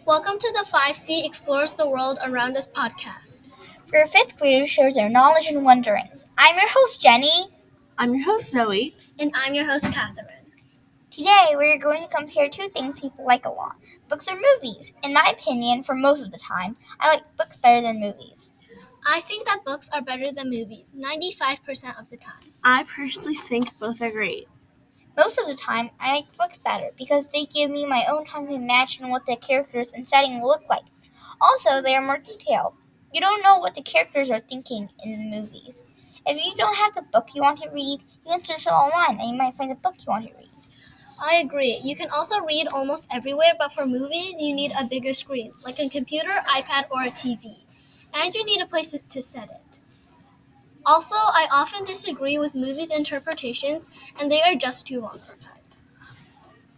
Welcome to the 5C Explores the World Around Us podcast. Where fifth graders share their knowledge and wonderings. I'm your host, Jenny. I'm your host, Zoe. And I'm your host, Catherine. Today, we're going to compare two things people like a lot, books or movies. In my opinion, for most of the time, I like books better than movies. I think that books are better than movies 95% of the time. I personally think both are great. Most of the time, I like books better because they give me my own time to imagine what the characters and setting will look like. Also, they are more detailed. You don't know what the characters are thinking in the movies. If you don't have the book you want to read, you can search it online and you might find the book you want to read. I agree. You can also read almost everywhere, but for movies, you need a bigger screen, like a computer, iPad, or a TV. And you need a place to set it. Also, I often disagree with movies' interpretations, and they are just too long sometimes.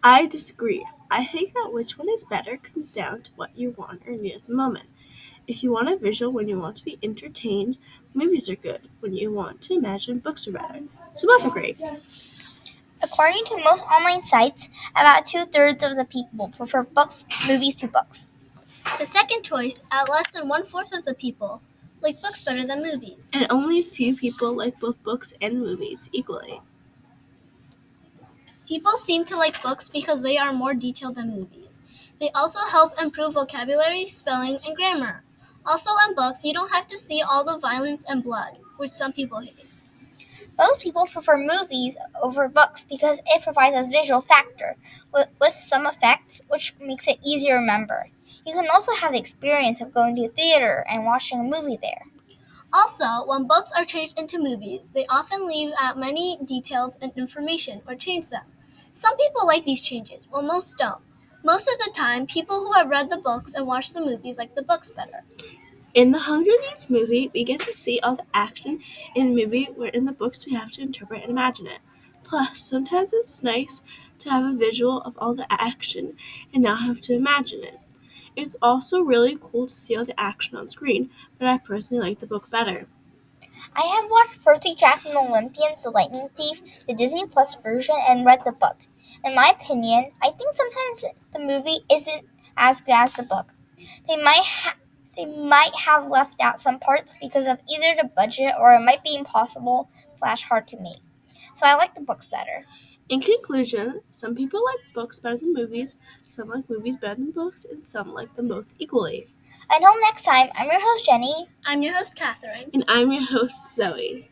I disagree. I think that which one is better comes down to what you want or need at the moment. If you want a visual when you want to be entertained, movies are good. When you want to imagine, books are better. So both are great. According to most online sites, about 2/3 of the people prefer movies to books. The second choice, at less than 1/4 of the people, like books better than movies. And only a few people like both books and movies equally. People seem to like books because they are more detailed than movies. They also help improve vocabulary, spelling, and grammar. Also, in books, you don't have to see all the violence and blood, which some people hate. Most people prefer movies over books because it provides a visual factor with some effects, which makes it easier to remember. You can also have the experience of going to a theater and watching a movie there. Also, when books are changed into movies, they often leave out many details and information or change them. Some people like these changes, while most don't. Most of the time, people who have read the books and watched the movies like the books better. In the Hunger Games movie, we get to see all the action in the movie, where in the books we have to interpret and imagine it. Plus, sometimes it's nice to have a visual of all the action and not have to imagine it. It's also really cool to see all the action on screen, but I personally like the book better. I have watched Percy Jackson and the Olympians, The Lightning Thief, the Disney Plus version, and read the book. In my opinion, I think sometimes the movie isn't as good as the book. They might have left out some parts because of either the budget or it might be impossible/hard to make. So I like the books better. In conclusion, some people like books better than movies, some like movies better than books, and some like them both equally. Until next time, I'm your host, Jenny. I'm your host, Catherine. And I'm your host, Zoe.